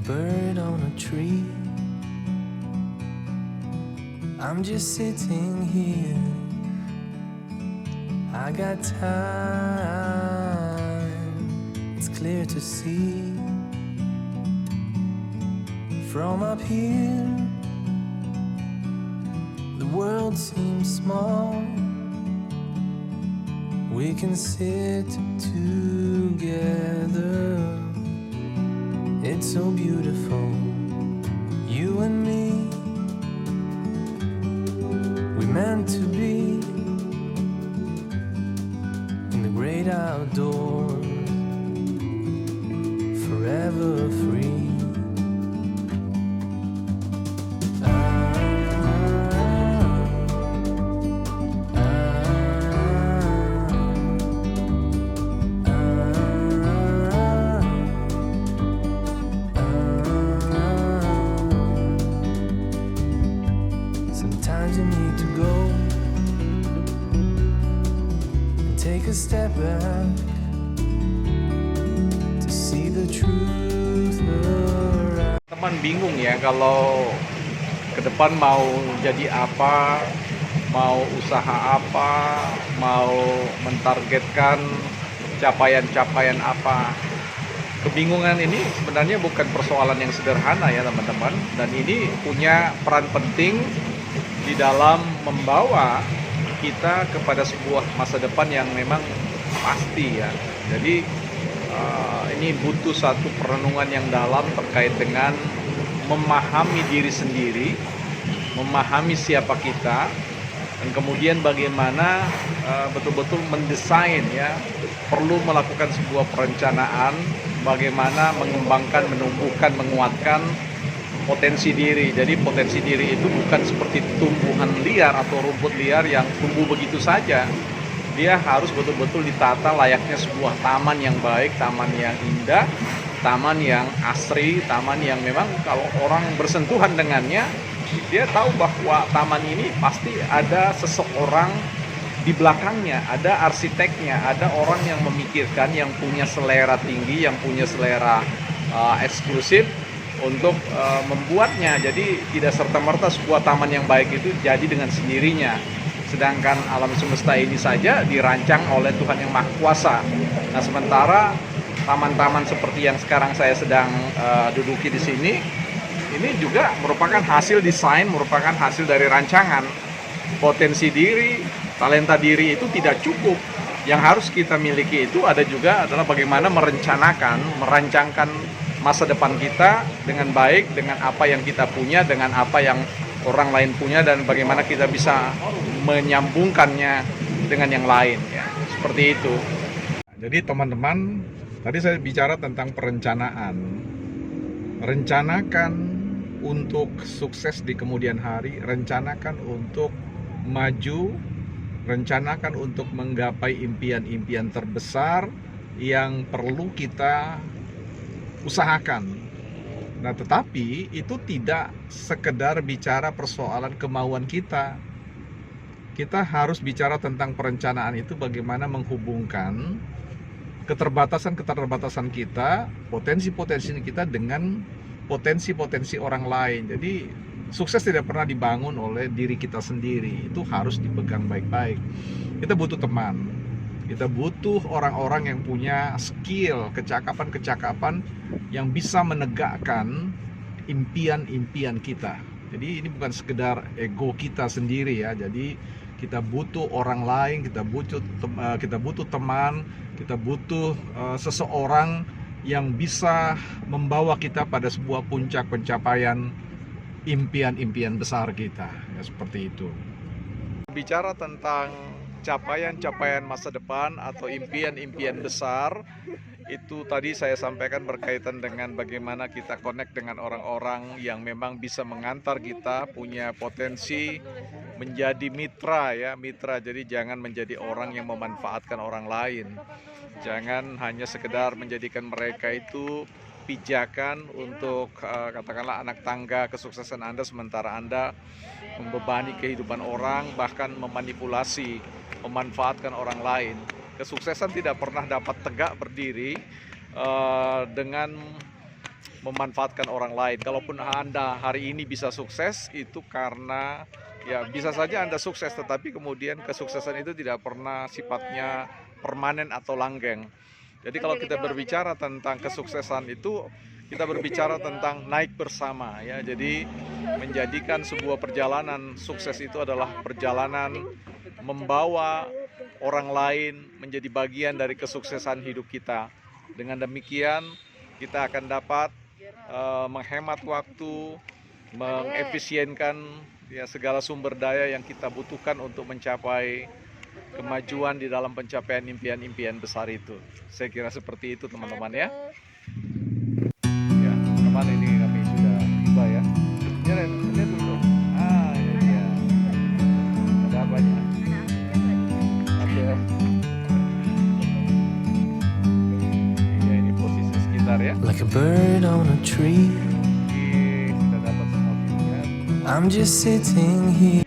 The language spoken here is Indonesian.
bird on a tree. I'm just sitting here. I got time. It's clear to see from up here. The world seems small. We can sit together. It's so beautiful, you and me. We meant to be in the great outdoors, forever free. Sometimes you need to go and take a step back to see the truth around. Teman bingung ya kalau ke depan mau jadi apa, mau usaha apa, mau mentargetkan capaian-capaian apa. Kebingungan ini sebenarnya bukan persoalan yang sederhana ya teman-teman, dan ini punya peran penting di dalam membawa kita kepada sebuah masa depan yang memang pasti ya. Jadi ini butuh satu perenungan yang dalam terkait dengan memahami diri sendiri, memahami siapa kita, dan kemudian bagaimana betul-betul mendesain ya. Perlu melakukan sebuah perencanaan bagaimana mengembangkan, menumbuhkan, menguatkan potensi diri. Jadi potensi diri itu bukan seperti tumbuhan liar atau rumput liar yang tumbuh begitu saja. Dia harus betul-betul ditata layaknya sebuah taman yang baik, taman yang indah, taman yang asri, taman yang memang kalau orang bersentuhan dengannya, dia tahu bahwa taman ini pasti ada seseorang di belakangnya, ada arsiteknya, ada orang yang memikirkan, yang punya selera tinggi, yang punya selera eksklusif untuk membuatnya. Jadi tidak serta-merta sebuah taman yang baik itu jadi dengan sendirinya. Sedangkan alam semesta ini saja dirancang oleh Tuhan yang Maha Kuasa. Nah, sementara taman-taman seperti yang sekarang saya sedang duduki di sini, ini juga merupakan hasil desain, merupakan hasil dari rancangan. Potensi diri, talenta diri itu tidak cukup. Yang harus kita miliki itu ada juga adalah bagaimana merancangkan masa depan kita dengan baik, dengan apa yang kita punya, dengan apa yang orang lain punya, dan bagaimana kita bisa menyambungkannya dengan yang lain ya. Seperti itu. Jadi teman-teman, tadi saya bicara tentang perencanaan. Rencanakan untuk sukses di kemudian hari, rencanakan untuk maju, rencanakan untuk menggapai impian-impian terbesar yang perlu kita usahakan. Nah, tetapi itu tidak sekedar bicara persoalan kemauan kita. Kita harus bicara tentang perencanaan itu bagaimana menghubungkan keterbatasan-keterbatasan kita, potensi-potensi kita dengan potensi-potensi orang lain. Jadi sukses tidak pernah dibangun oleh diri kita sendiri. Itu harus dipegang baik-baik. Kita butuh teman. Kita butuh orang-orang yang punya skill, kecakapan-kecakapan yang bisa menegakkan impian-impian kita. Jadi ini bukan sekedar ego kita sendiri ya. Jadi kita butuh orang lain, kita butuh teman, kita butuh seseorang yang bisa membawa kita pada sebuah puncak pencapaian impian-impian besar kita. Ya, seperti itu. Bicara tentang capaian-capaian masa depan atau impian-impian besar, itu tadi saya sampaikan berkaitan dengan bagaimana kita connect dengan orang-orang yang memang bisa mengantar kita, punya potensi menjadi mitra ya, mitra. Jadi jangan menjadi orang yang memanfaatkan orang lain. Jangan hanya sekedar menjadikan mereka itu pijakan untuk katakanlah anak tangga kesuksesan Anda, sementara Anda membebani kehidupan orang, bahkan memanipulasi, memanfaatkan orang lain. Kesuksesan tidak pernah dapat tegak berdiri dengan memanfaatkan orang lain. Kalaupun Anda hari ini bisa sukses, itu karena ya bisa saja Anda sukses, tetapi kemudian kesuksesan itu tidak pernah sifatnya permanen atau langgeng. Jadi kalau kita berbicara tentang kesuksesan itu, kita berbicara tentang naik bersama ya. Jadi menjadikan sebuah perjalanan sukses itu adalah perjalanan membawa orang lain menjadi bagian dari kesuksesan hidup kita. Dengan demikian kita akan dapat menghemat waktu, mengefisienkan ya segala sumber daya yang kita butuhkan untuk mencapai kemajuan di dalam pencapaian impian-impian besar itu. Saya kira seperti itu teman-teman ya. Ya, teman-teman, ini kami sudah tiba ya. Ya, Ren, lihat dulu. Ah, ini dia. Ada apanya? Oke. Ya, ini posisi sekitar ya. Like a bird on a tree, Oke, kita dapat semua view-nya. I'm just sitting here.